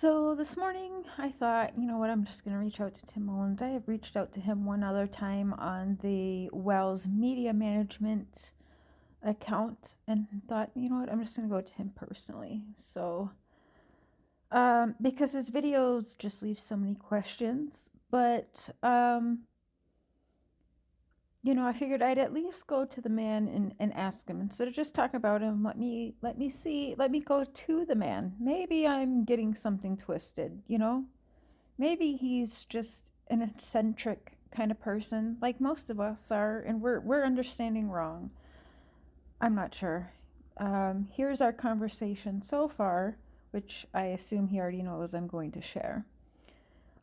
So this morning, I thought, you know what, I'm just going to reach out to Tim Mullens. I have reached out to him one other time on the Wells Media Management account and thought, you know what, I'm just going to go to him personally. Because his videos just leave so many questions, but I figured I'd at least go to the man and ask him instead of just talking about him. Let me go to the man. Maybe I'm getting something twisted, Maybe he's just an eccentric kind of person, like most of us are, and we're understanding wrong. I'm not sure. Here's our conversation so far, which I assume he already knows I'm going to share.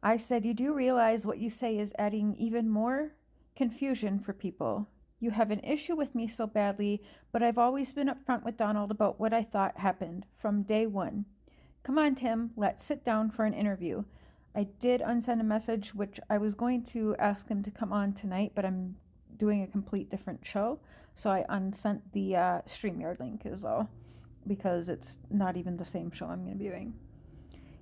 I said, "You do realize what you say is adding even more confusion for people. You have an issue with me so badly, but I've always been upfront with Donald about what I thought happened from day one. Come on, Tim, let's sit down for an interview." I did unsend a message, which I was going to ask him to come on tonight, but I'm doing a complete different show. So I unsent the StreamYard link is all, because it's not even the same show I'm going to be doing.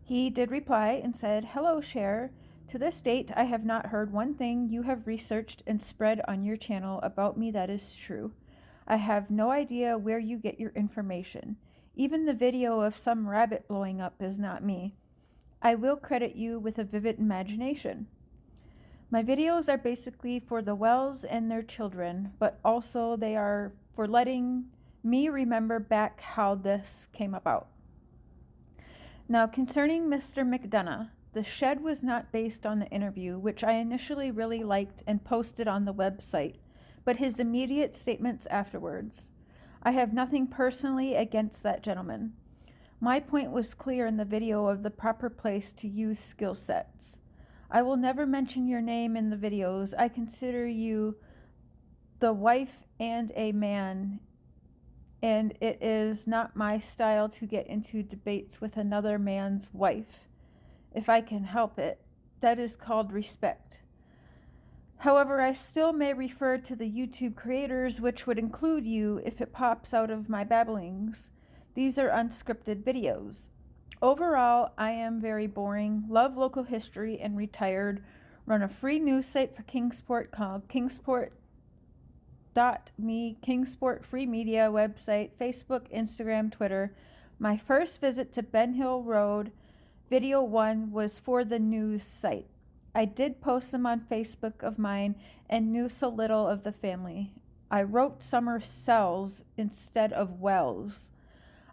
He did reply and said, "Hello, Cher. To this date, I have not heard one thing you have researched and spread on your channel about me that is true. I have no idea where you get your information. Even the video of some rabbit blowing up is not me. I will credit you with a vivid imagination. My videos are basically for the Wells and their children, but also they are for letting me remember back how this came about. Now, concerning Mr. McDonough, the shed was not based on the interview, which I initially really liked and posted on the website, but his immediate statements afterwards. I have nothing personally against that gentleman. My point was clear in the video of the proper place to use skill sets. I will never mention your name in the videos. I consider you the wife and a man, and it is not my style to get into debates with another man's wife. If I can help it, that is called respect. However, I still may refer to the YouTube creators, which would include you if it pops out of my babblings. These are unscripted videos. Overall, I am very boring, love local history, and retired. Run a free news site for Kingsport called Kingsport.me, Kingsport Free Media website, Facebook, Instagram, Twitter. My first visit to Ben Hill Road, video 1, was for the news site. I did post them on Facebook of mine and knew so little of the family. I wrote Summer Cells instead of Wells.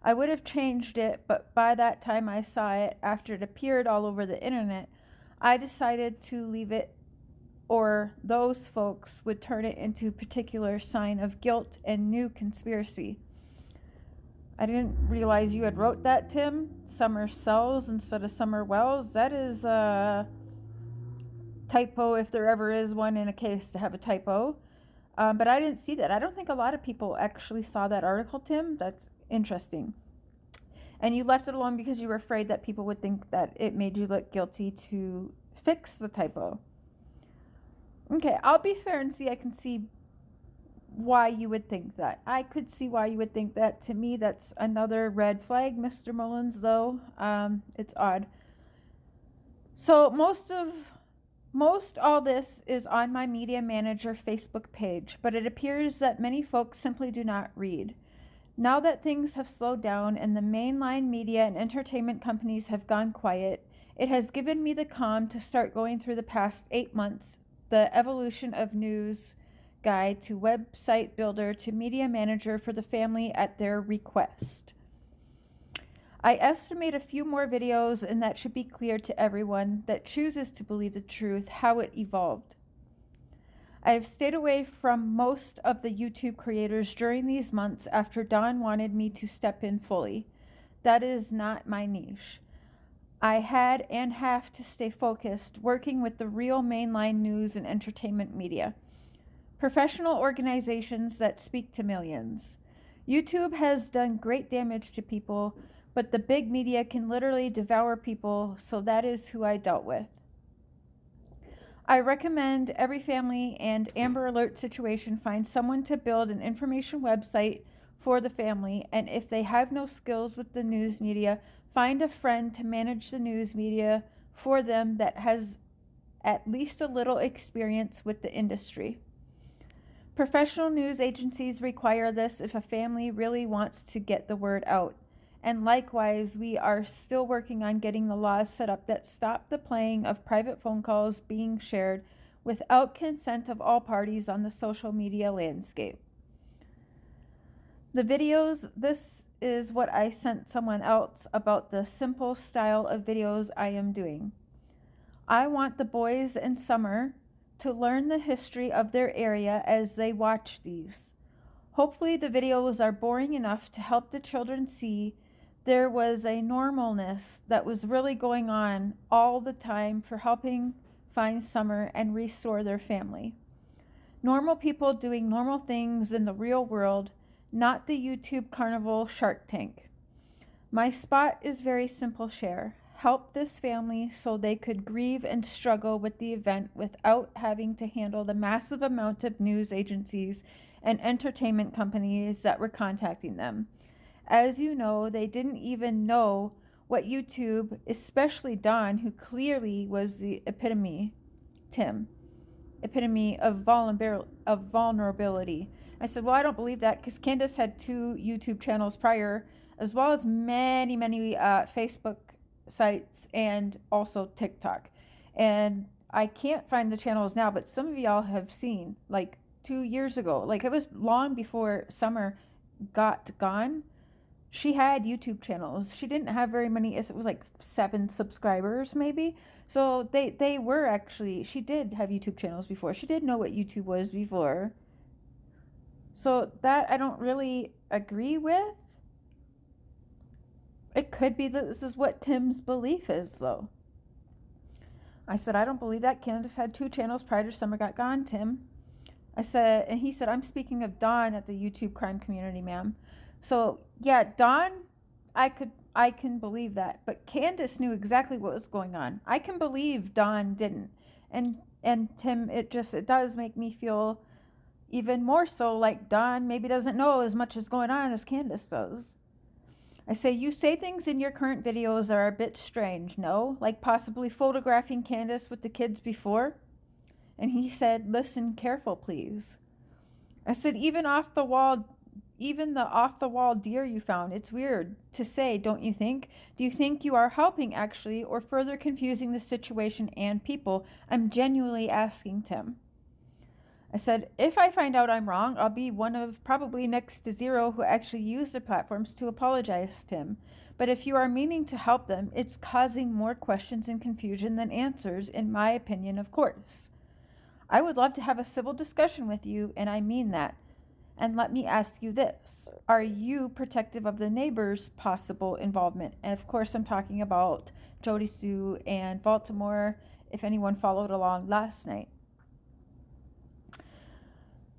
I would have changed it, but by that time I saw it, after it appeared all over the internet, I decided to leave it, or those folks would turn it into a particular sign of guilt and new conspiracy. I didn't realize you had wrote that, Tim. Summer Cells instead of Summer Wells. That is a typo, if there ever is one in a case to have a typo. But I didn't see that. I don't think a lot of people actually saw that article, Tim. That's interesting. And you left it alone because you were afraid that people would think that it made you look guilty to fix the typo. Okay, I'll be fair and I can see why you would think that. I could see why you would think that. To me, that's another red flag, Mr. Mullens, though. It's odd. So most all this is on my Media Manager Facebook page, but it appears that many folks simply do not read. Now that things have slowed down and the mainline media and entertainment companies have gone quiet, it has given me the calm to start going through the past 8 months, the evolution of news guide to website builder to media manager for the family at their request. I estimate a few more videos, and that should be clear to everyone that chooses to believe the truth how it evolved. I have stayed away from most of the YouTube creators during these months after Don wanted me to step in fully. That is not my niche. I had and have to stay focused, working with the real mainline news and entertainment media. Professional organizations that speak to millions. YouTube has done great damage to people, but the big media can literally devour people, so that is who I dealt with. I recommend every family and Amber Alert situation find someone to build an information website for the family, and if they have no skills with the news media, Find a friend to manage the news media for them that has at least a little experience with the industry. Professional news agencies require this if a family really wants to get the word out. And likewise, we are still working on getting the laws set up that stop the playing of private phone calls being shared without consent of all parties on the social media landscape. The videos, this is what I sent someone else about the simple style of videos I am doing. I want the boys in summer to learn the history of their area as they watch these. Hopefully the videos are boring enough to help the children see there was a normalness that was really going on all the time for helping find summer and restore their family. Normal people doing normal things in the real world, not the YouTube carnival Shark Tank. My spot is very simple, share. Help this family so they could grieve and struggle with the event without having to handle the massive amount of news agencies and entertainment companies that were contacting them. As you know, they didn't even know what YouTube, especially Don, who clearly was the epitome, Tim, epitome of vulnerability. I said, well, I don't believe that because Candace had 2 YouTube channels prior, as well as many Facebook sites and also TikTok. And I can't find the channels now, but some of y'all have seen, like 2 years ago, like it was long before Summer got gone. She had YouTube channels. She didn't have very many. It was like 7 subscribers maybe. So they were actually, she did have YouTube channels before. She did know what YouTube was before. So that I don't really agree with. It could be that this is what Tim's belief is, though. I said, I don't believe that. Candace had 2 channels prior to Summer got gone, Tim. I said, and he said, I'm speaking of Dawn at the YouTube crime community, ma'am. So, yeah, Dawn, I can believe that. But Candace knew exactly what was going on. I can believe Dawn didn't. And Tim, it does make me feel even more so like Dawn maybe doesn't know as much is going on as Candace does. I say, you say things in your current videos are a bit strange, no? Like possibly photographing Candace with the kids before? And he said, listen careful, please. I said, even the off the wall deer you found, it's weird to say, don't you think? Do you think you are helping actually, or further confusing the situation and people? I'm genuinely asking Tim. I said, if I find out I'm wrong, I'll be one of probably next to 0 who actually use the platforms to apologize to him. But if you are meaning to help them, it's causing more questions and confusion than answers, in my opinion, of course. I would love to have a civil discussion with you, and I mean that. And let me ask you this. Are you protective of the neighbors' possible involvement? And of course, I'm talking about Jody Sue and Baltimore, if anyone followed along last night.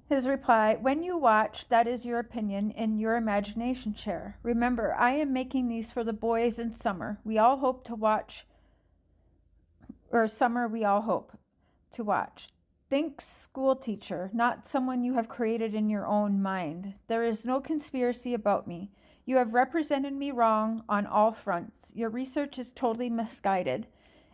His reply, when you watch, that is your opinion and your imagination share. Remember, I am making these for the boys in summer. We all hope to watch, or summer we all hope to watch. Think school teacher, not someone you have created in your own mind. There is no conspiracy about me. You have represented me wrong on all fronts. Your research is totally misguided.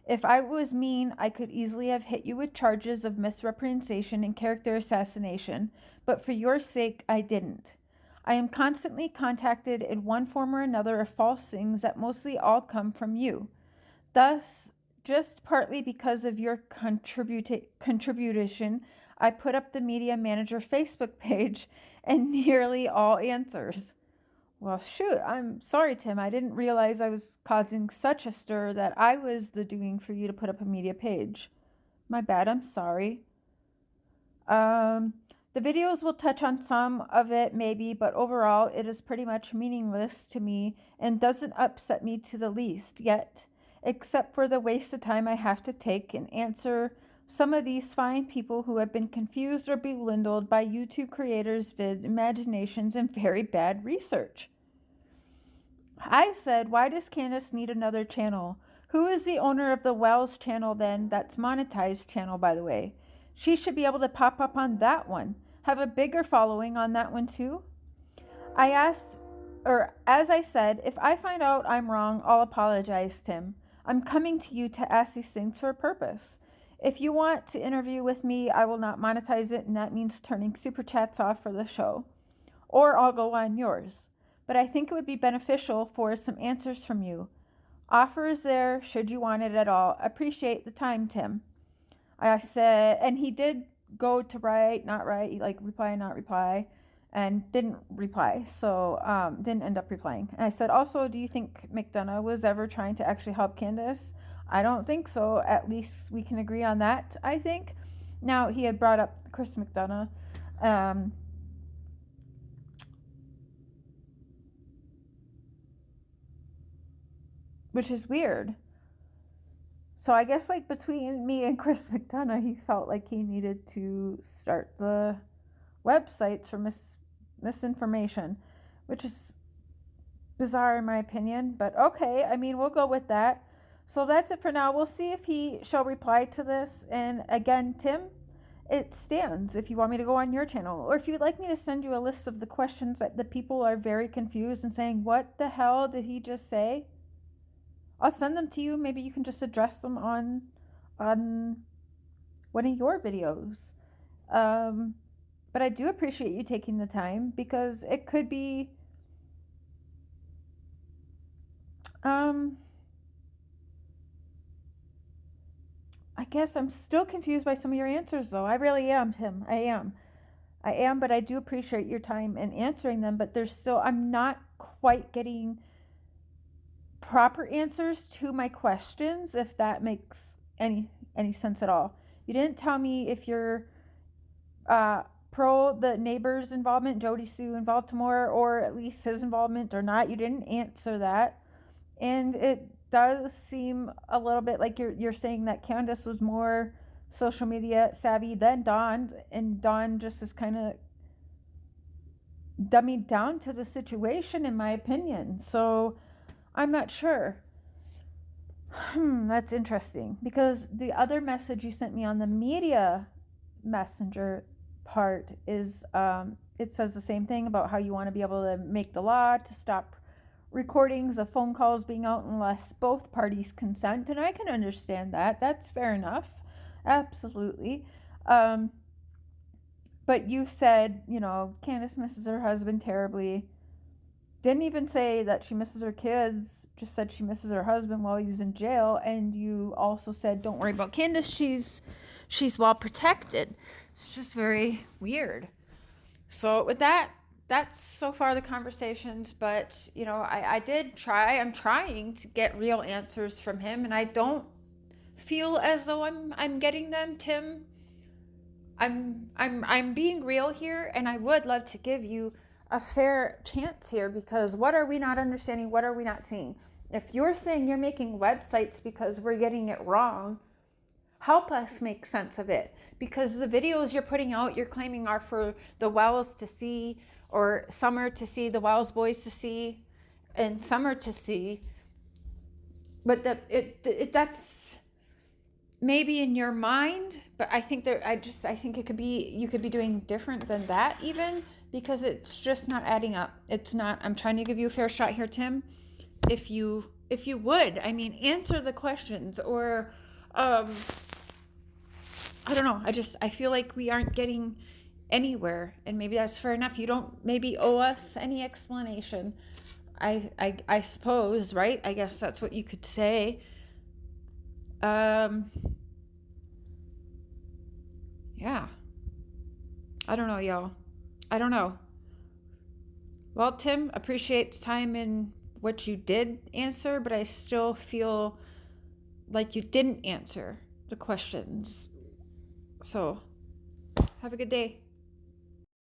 If I was mean, I could easily have hit you with charges of misrepresentation and character assassination, but for your sake, I didn't. I am constantly contacted in one form or another of false things that mostly all come from you. Thus, just partly because of your contribution, I put up the Media Manager Facebook page and nearly all answers. Well, shoot, I'm sorry, Tim. I didn't realize I was causing such a stir that I was the doing for you to put up a media page. My bad, I'm sorry. The videos will touch on some of it, maybe, but overall, it is pretty much meaningless to me and doesn't upset me to the least yet, except for the waste of time I have to take and answer some of these fine people who have been confused or belittled by YouTube creators' imaginations and very bad research. I said, why does Candace need another channel? Who is the owner of the Wells channel then? That's monetized channel, by the way. She should be able to pop up on that one. Have a bigger following on that one too. I asked or as I said, if I find out I'm wrong, I'll apologize, Tim. I'm coming to you to ask these things for a purpose. If you want to interview with me, I will not monetize it, and that means turning super chats off for the show. Or I'll go on yours. But I think it would be beneficial for some answers from you. Offer is there should you want it at all. Appreciate the time, Tim. I said, and he did go to write, not write, like reply, not reply, and didn't reply. So didn't end up replying. And I said, also, do you think McDonough was ever trying to actually help Candace? I don't think so. At least we can agree on that, I think. Now, he had brought up Chris McDonough. Which is weird. So I guess like between me and Chris McDonough, he felt like he needed to start the websites for misinformation, which is bizarre in my opinion. But okay, I mean, we'll go with that. So that's it for now. We'll see if he shall reply to this. And again, Tim, it stands if you want me to go on your channel, or if you'd like me to send you a list of the questions that the people are very confused and saying, what the hell did he just say? I'll send them to you. Maybe you can just address them on one of your videos. But I do appreciate you taking the time, because it could be I guess I'm still confused by some of your answers, though. I really am, Tim. I am, but I do appreciate your time in answering them. But there's still, I'm not quite getting proper answers to my questions, if that makes any sense at all. You didn't tell me if you're pro the neighbor's involvement, Jody Sue in Baltimore, or at least his involvement or not. You didn't answer that. And it does seem a little bit like you're saying that Candace was more social media savvy than Dawn, and Dawn just is kind of dummied down to the situation, in my opinion. So I'm not sure. That's interesting, because the other message you sent me on the media messenger part is it says the same thing about how you want to be able to make the law to stop recordings of phone calls being out unless both parties consent, and I can understand that. That's fair enough. Absolutely. But you said, Candace misses her husband terribly. Didn't even say that she misses her kids, just said she misses her husband while he's in jail. And you also said, don't worry about Candace, she's well protected. It's just very weird. So with that, that's so far the conversations. But I did try. I'm trying to get real answers from him, and I don't feel as though I'm getting them, Tim. I'm being real here, and I would love to give you a fair chance here, because what are we not understanding? What are we not seeing? If you're saying you're making websites because we're getting it wrong, help us make sense of it, because the videos you're putting out, you're claiming are for the Wells to see, or Summer to see, the Wells boys to see, and Summer to see. But that's maybe in your mind, but I think I think it could be, you could be doing different than that even, because it's just not adding up. It's not. I'm trying to give you a fair shot here, Tim. If you would, answer the questions, or I don't know. I feel like we aren't getting anywhere, and maybe that's fair enough. You don't maybe owe us any explanation. I suppose, right? I guess that's what you could say. Yeah. I don't know, y'all. I don't know. Well, Tim, appreciate the time in what you did answer, but I still feel like you didn't answer the questions. So, have a good day.